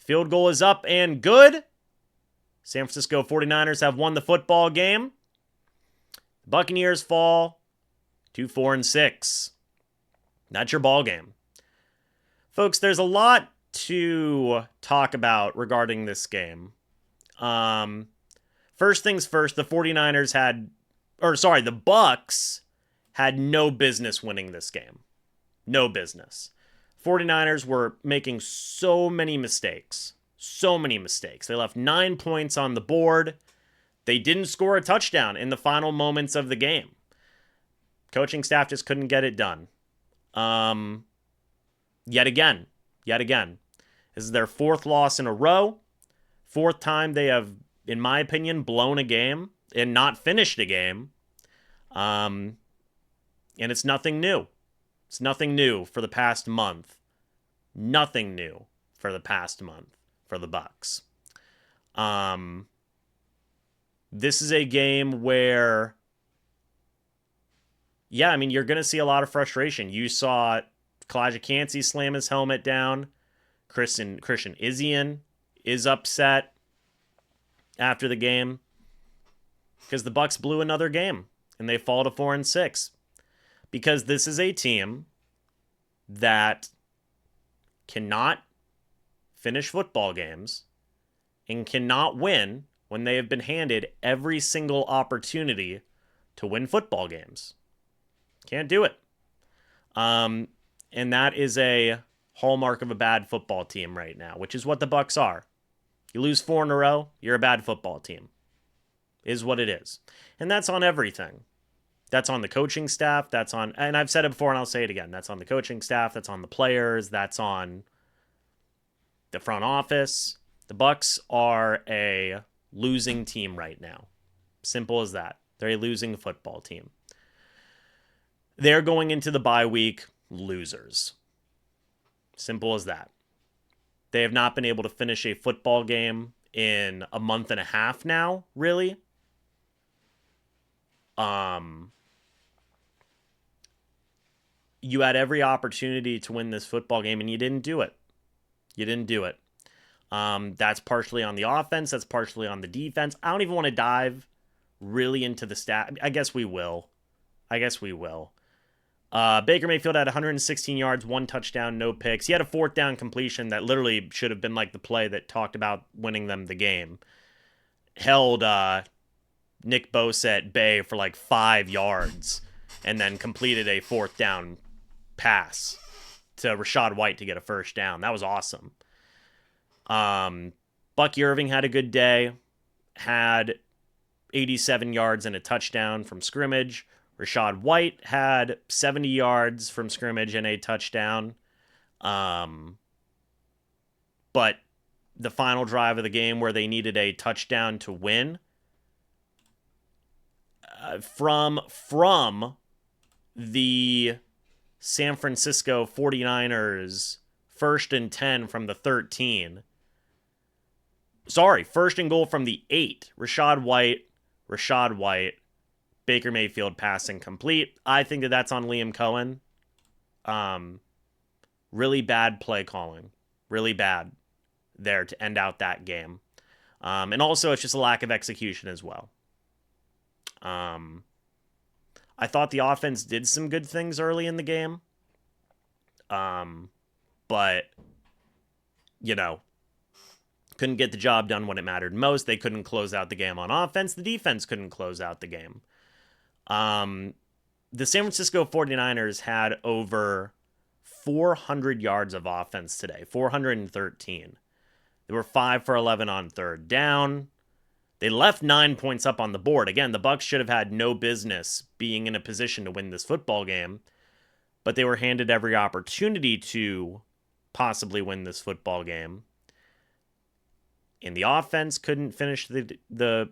Field goal is up and good. San Francisco 49ers have won the football game. The Buccaneers fall to 4-6. That's your ball game. Folks, there's a lot to talk about regarding this game. First things first, the Bucs had no business winning this game. No business. 49ers were making so many mistakes. So many mistakes. They left 9 points on the board. They didn't score a touchdown in the final moments of the game. Coaching staff just couldn't get it done. Yet again. This is their 4th loss in a row. 4th time they have, in my opinion, blown a game and not finished a game. And it's nothing new. It's nothing new for the past month. Nothing new for the past month for the Bucs. This is a game where, you're going to see a lot of frustration. You saw Kalijah Cansey slam his helmet down. Christian Izien is upset after the game because the Bucs blew another game and they fall to 4-6. Because this is a team that cannot finish football games and cannot win when they have been handed every single opportunity to win football games. Can't do it. And that is a hallmark of a bad football team right now, which is what the Bucs are. You lose 4 in a row, you're a bad football team. Is what it is. And that's on everything. That's on the coaching staff. And I've said it before and I'll say it again. That's on the coaching staff. That's on the players. That's on the front office. The Bucs are a losing team right now. Simple as that. They're a losing football team. They're going into the bye week losers. Simple as that. They have not been able to finish a football game in a month and a half now, really. You had every opportunity to win this football game, and you didn't do it. That's partially on the offense. That's partially on the defense. I don't even want to dive really into the stat. I guess we will. Baker Mayfield had 116 yards, 1 touchdown, no picks. He had a 4th down completion that literally should have been like the play that talked about winning them the game. Held Nick Bosa at bay for like 5 yards and then completed a 4th down pass to Rachaad White to get a 1st down. That was awesome. Bucky Irving had a good day. Had 87 yards and a touchdown from scrimmage. Rachaad White had 70 yards from scrimmage and a touchdown. But the final drive of the game where they needed a touchdown to win, from the San Francisco 49ers 1st and 10 from the 13. Sorry, 1st and goal from the 8. Rachaad White. Baker Mayfield passing complete. I think that's on Liam Cohen. Really bad play calling. Really bad there to end out that game. And also, it's just a lack of execution as well. I thought the offense did some good things early in the game. But, couldn't get the job done when it mattered most. They couldn't close out the game on offense. The defense couldn't close out the game. The San Francisco 49ers had over 400 yards of offense today, 413. They were 5 for 11 on 3rd down. They left 9 points up on the board. Again, the Bucs should have had no business being in a position to win this football game, but they were handed every opportunity to possibly win this football game. And the offense couldn't finish the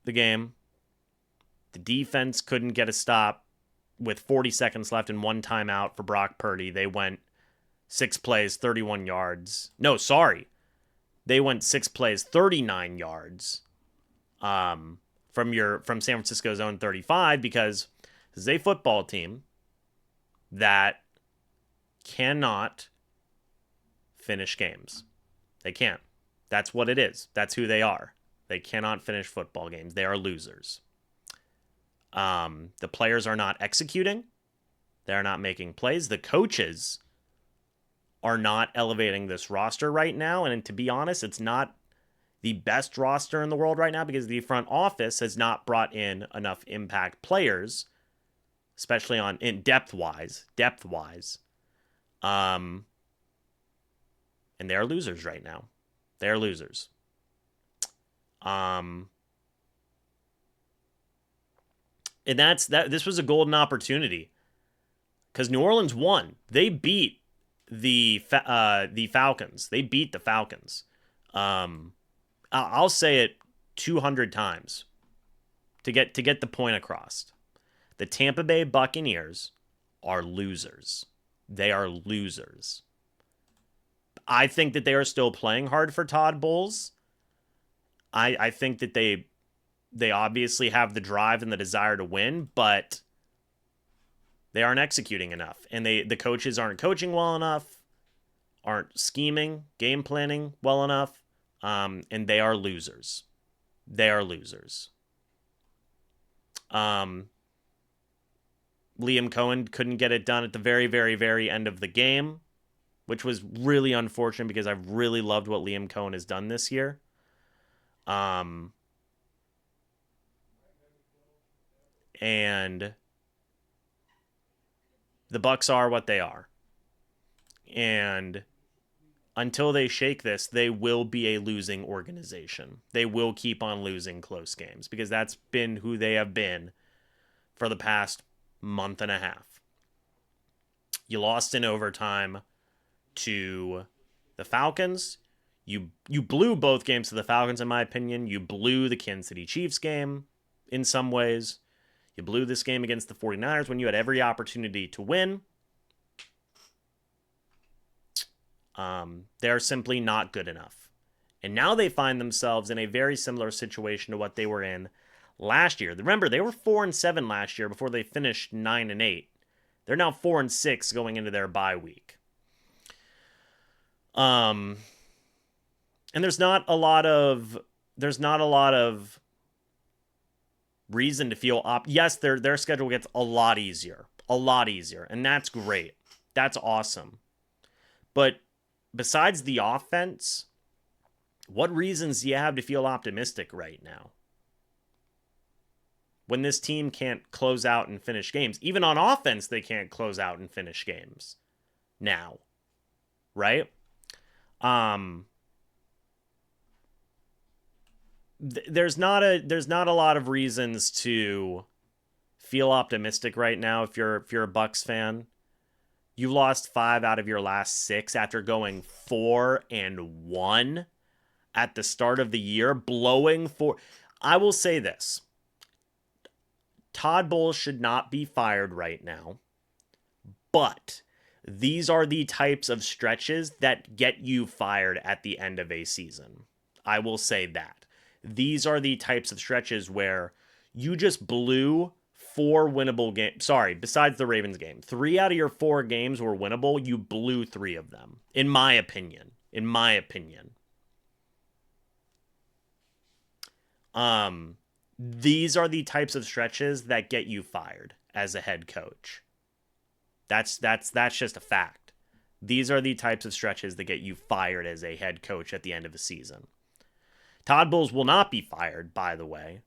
game. The defense couldn't get a stop with 40 seconds left and 1 timeout for Brock Purdy. They went 6 plays, 31 yards. No, sorry. They went 6 plays, 39 yards from San Francisco's own 35, because this is a football team that cannot finish games. They can't. That's what it is. That's who they are. They cannot finish football games. They are losers. The players are not executing. They're not making plays. The coaches are not elevating this roster right now. And to be honest, it's not the best roster in the world right now because the front office has not brought in enough impact players, especially in depth wise. And they're losers right now. They're losers. And this was a golden opportunity because New Orleans won. They beat the Falcons. They beat the Falcons. I'll say it 200 times to get the point across. The Tampa Bay Buccaneers are losers. They are losers. I think that they are still playing hard for Todd Bowles. I think that they obviously have the drive and the desire to win, but they aren't executing enough. And the coaches aren't coaching well enough, aren't scheming, game planning well enough, and they are losers. They are losers. Liam Cohen couldn't get it done at the very, very, very end of the game, which was really unfortunate because I've really loved what Liam Cohen has done this year. And the Bucs are what they are. And until they shake this, they will be a losing organization. They will keep on losing close games because that's been who they have been for the past month and a half. You lost in overtime to the Falcons. You blew both games to the Falcons, in my opinion. You blew the Kansas City Chiefs game in some ways. You blew this game against the 49ers when you had every opportunity to win. They're simply not good enough. And now they find themselves in a very similar situation to what they were in last year. Remember, they were 4-7 last year before they finished 9-8. They're now 4-6 going into their bye week. And there's not a lot of reason to feel yes, their schedule gets a lot easier, and that's great. That's awesome. But besides the offense, what reasons do you have to feel optimistic right now? When this team can't close out and finish games. Even on offense, they can't close out and finish games now. Right? There's not a lot of reasons to feel optimistic right now if you're a Bucs fan. You lost 5 out of your last 6 after going 4-1 at the start of the year, I will say this. Todd Bowles should not be fired right now, but these are the types of stretches that get you fired at the end of a season. I will say that. These are the types of stretches where you just blew 4 winnable games. Sorry, besides the Ravens game. 3 out of your 4 games were winnable. You blew 3 of them, in my opinion. These are the types of stretches that get you fired as a head coach. That's just a fact. These are the types of stretches that get you fired as a head coach at the end of a season. Todd Bowles will not be fired, by the way.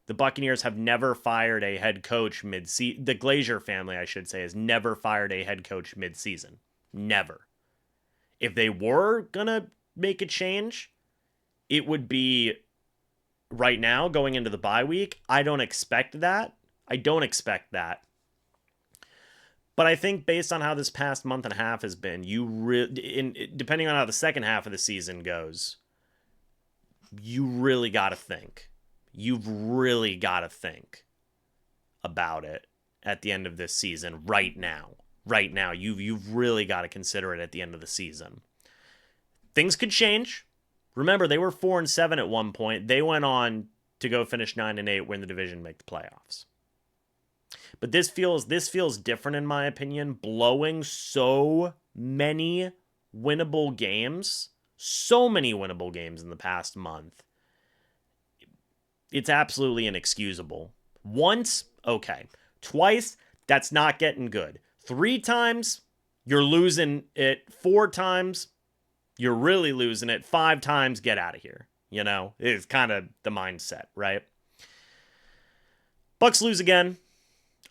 The Buccaneers have never fired a head coach mid-season. The Glazier family, I should say, has never fired a head coach mid-season. Never. If they were going to make a change, it would be right now going into the bye week. I don't expect that. But I think based on how this past month and a half has been, depending on how the second half of the season goes, you really got to think. You've really got to think about it at the end of this season right now. Right now, you've really got to consider it at the end of the season. Things could change. Remember, they were 4-7 at one point. They went on to go finish 9-8, win the division, make the playoffs. But this feels different in my opinion. Blowing so many winnable games So many winnable games in the past month. It's absolutely inexcusable. Once, okay. Twice, that's not getting good. 3 times, you're losing it. 4 times, you're really losing it. 5 times, get out of here. You know, it's kind of the mindset, right? Bucs lose again.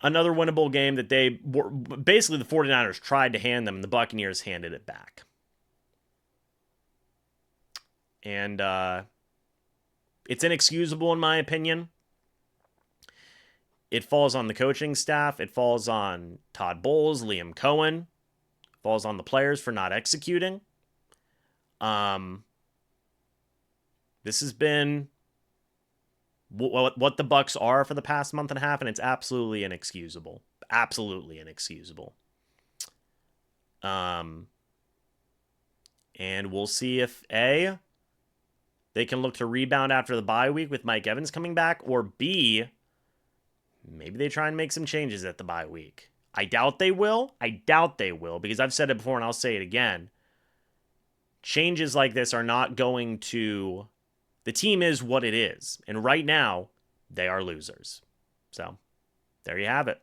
Another winnable game that they were, basically the 49ers tried to hand them, and the Buccaneers handed it back. And it's inexcusable in my opinion. It falls on the coaching staff. It falls on Todd Bowles, Liam Cohen. It falls on the players for not executing. This has been what the Bucs are for the past month and a half, and it's absolutely inexcusable. Absolutely inexcusable. And we'll see if A, they can look to rebound after the bye week with Mike Evans coming back, or B, maybe they try and make some changes at the bye week. I doubt they will. Because I've said it before and I'll say it again. Changes like this are not going to... The team is what it is. And right now, they are losers. So, there you have it.